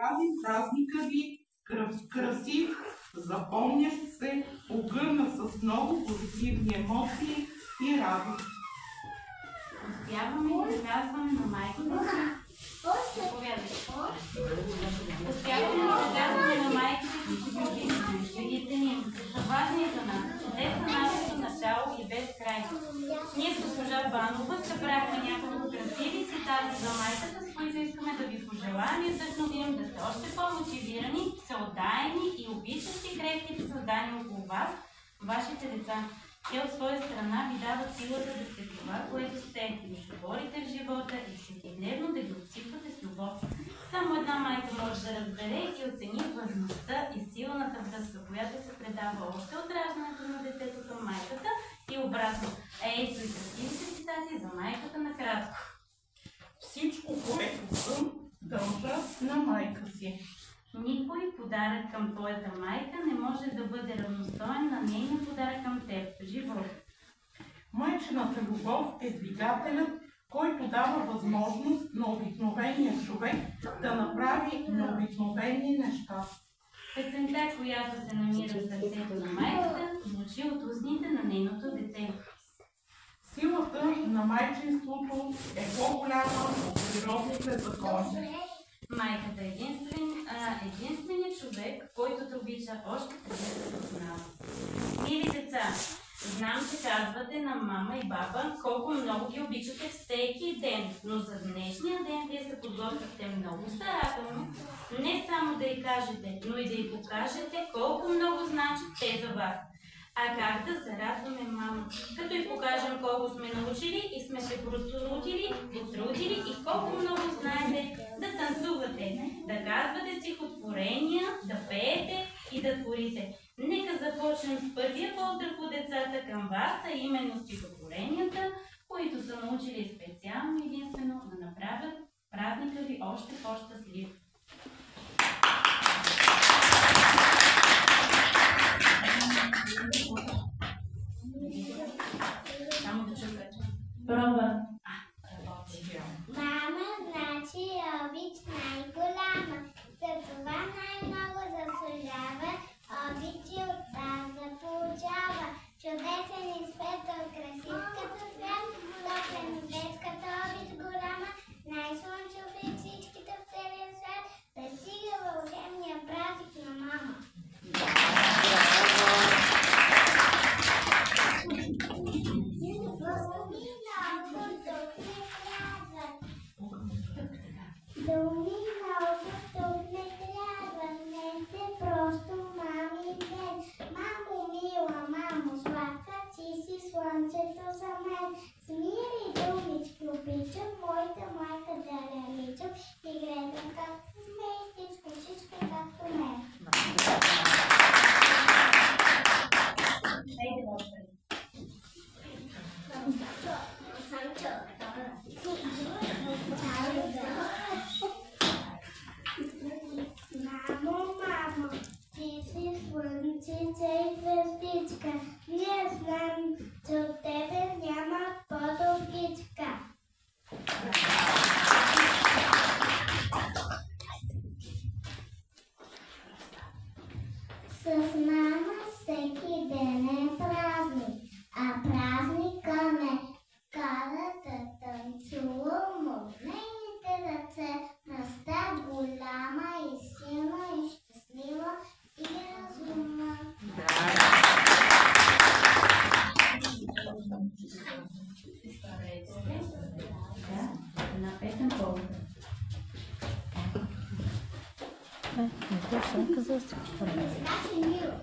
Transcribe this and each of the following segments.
направим празника ви красив, запомнящ се, огърна с много позитивни емоции и радост. Успяваме да казваме на майката си. Успяваме да казваме на майката си, че ги обичаме, че ги ценим, че са важни за нас, че те са нашето начало и безкрай. Ние с госпожа Банова събрахме няколко красиви цитати за майката, с които искаме да ви пожелаем и вдъхновим да сте още по-мотивирани, всеотдайни и обичащи крехките създания около вас, вашите деца. Те от своя страна ви дават силата да сте това, което сте, да се борите в живота и всекидневно да ги отсипвате с любов. Само една майка може да разбере и оцени важността и силната връзка, която се предава още от раждането на детето към майката и обратно. Ето и красивите цитати за майката накратко. Всичко, което съм, дължа на майка си. Никой подарък към твоята майка не може да бъде равностоен на нейния подарък към теб – живот. Майчината любов е двигателят, който дава възможност на обикновения човек да направи необикновени неща. Песента, която се намира в сърцето на майката, звучи от устните на нейното дете. Силата на майчинството е по-голяма от природните закони. Майката е единственият човек, който те обича още преди да се познава. Мили деца, знам, че казвате на мама и баба колко много ги обичате всеки ден, но за днешния ден вие се подготвяте много старателно, не само да й кажете, но и да й покажете колко много значат те за вас. А как да се радваме, мама? Като й покажем колко сме научили и сме се потрудили и колко много знаете да танцувате, да казвате стихотворения, да пеете и да творите. Нека започнем с първия поздрав от децата към вас, а именно стихотворенията, които са научили специално и единствено да направят празника ви още по-щастлив. Само да чуя. Проба. Мама значи обич най-голяма, за това най-много заслужава, обичи от таза получава. Чудесен и светъл, красив като цвят, топлен детската обич голяма, най-слънчев и всичките в целия свят, да стига вълшебния празник на мама. Думи много тук не трябва, днес е просто мамин ден. Мамо мила, мамо сладка, ти си слънцето за мен. С мили думички обичам, моята майка да наричам и гледам как се смее, всичко както мен. Мамо, ти си слънчице и звездичка, ние знам, че от тебе няма по-другичка. С мама всеки ден е празник, а празника ме кара да танцувам от нейните ръце. Растат голяма и силна и щастлива и разумна. Една песен по-добре. Не казал стихотворение. Значи мило.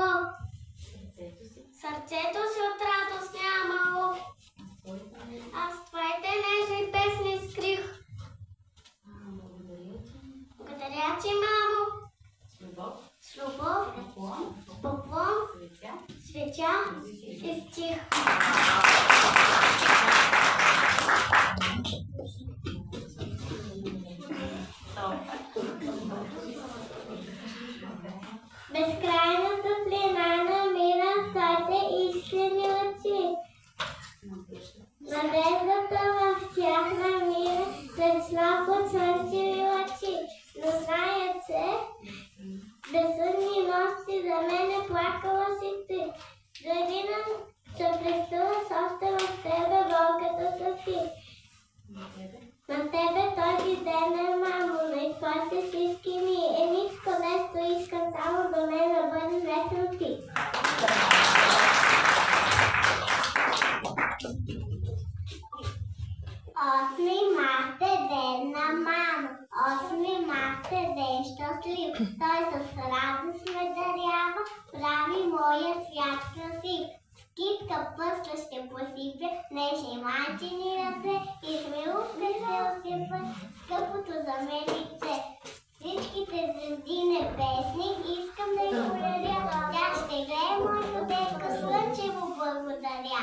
любов. Сърцето си Сърцето си от радост нямало. Аз твоите нежни песни скрих. Благодаря ти, мамо. С любов, с поклон, светя и стих. Безкрайната плина намира своите искрени очи. Надеждата в тях намира весна под слънчеви лъчи. Но знаят се, безсънни нощи за мене плакала си ти. Градина се престува с още в тебе болката ти. На тебе този ден е, мамо, на твоите всички ми. Ниско нещо искам само до мен да бъде весел ти. 8 март е ден на мамо. 8 март е ден щастлив. Той с радост ме дарява, прави моя свят красив. Скитка пъсла ще посипя нежни майчини ръце и с милостта се осипва скъпото за мен лице. Всичките звезди небесни искам да й благодаря. Тя ще гледа моето детско слънчево благодаря.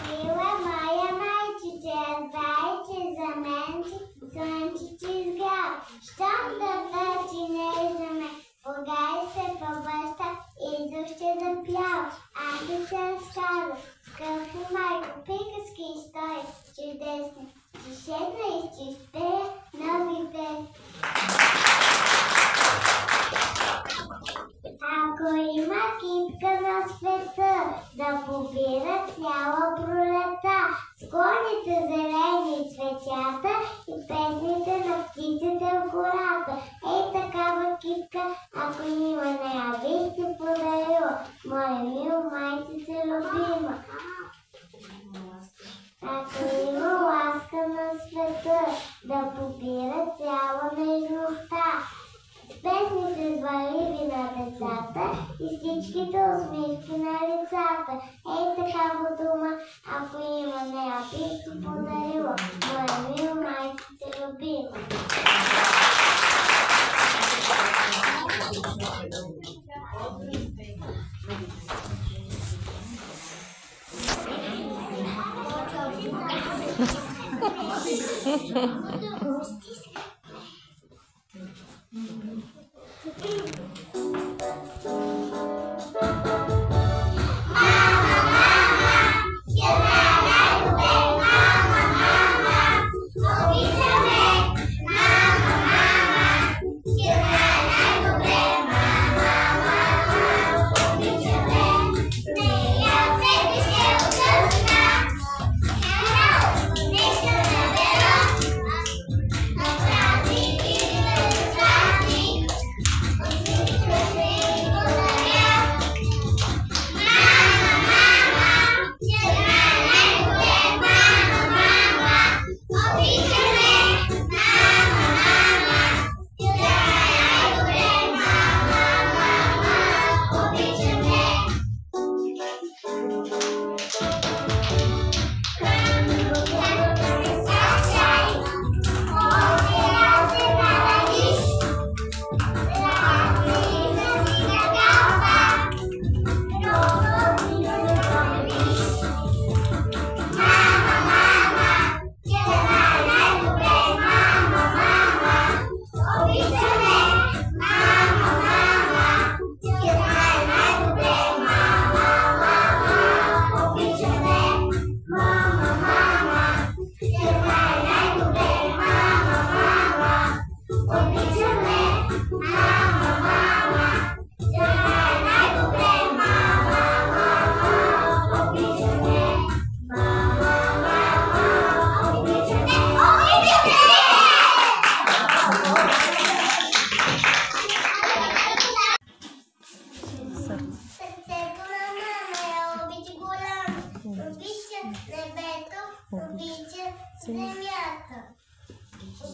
Мила моя майчице, знай, че за мен си слънчице изгрява. Щом да тъчи не за мен, погай се побъща и ще запява. Аз ти се разказва, скъпо майко, приказки и истории чудесни. Ще седна и ще изпея нови песни. Ако има китка на света, да побира цяла пролета, склоните зелени цветята и песните на птиците в гората. Ей такава китка, ако има нея, бих ти подарила, моя мил майчице любима. Ако има ласка на света, да побира цяла нежността, песните звънливи на децата и всичките усмивки на лицата. Ей такава дума, ако има нея, бих ти подарила, моя мил майчице любима.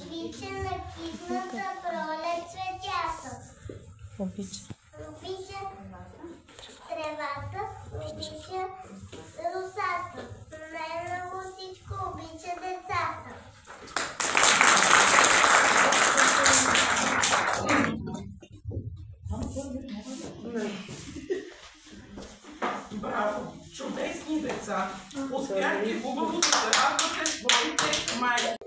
Обича на късната пролет цветята. Обича Тревата, обича русата. Най-много всичко обича децата. Браво! Чудесни деца! Успяхте хубаво да се радвате своите майки.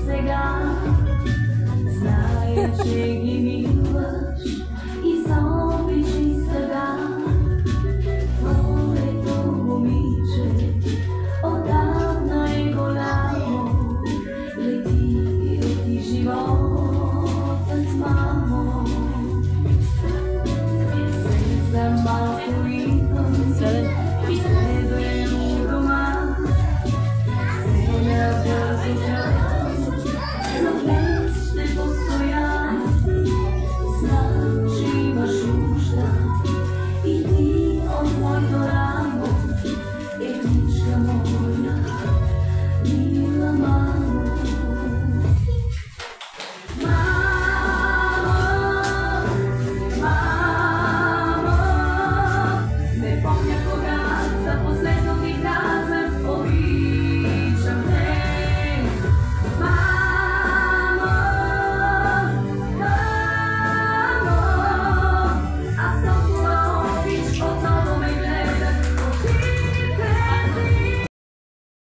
Сега, зная, че ги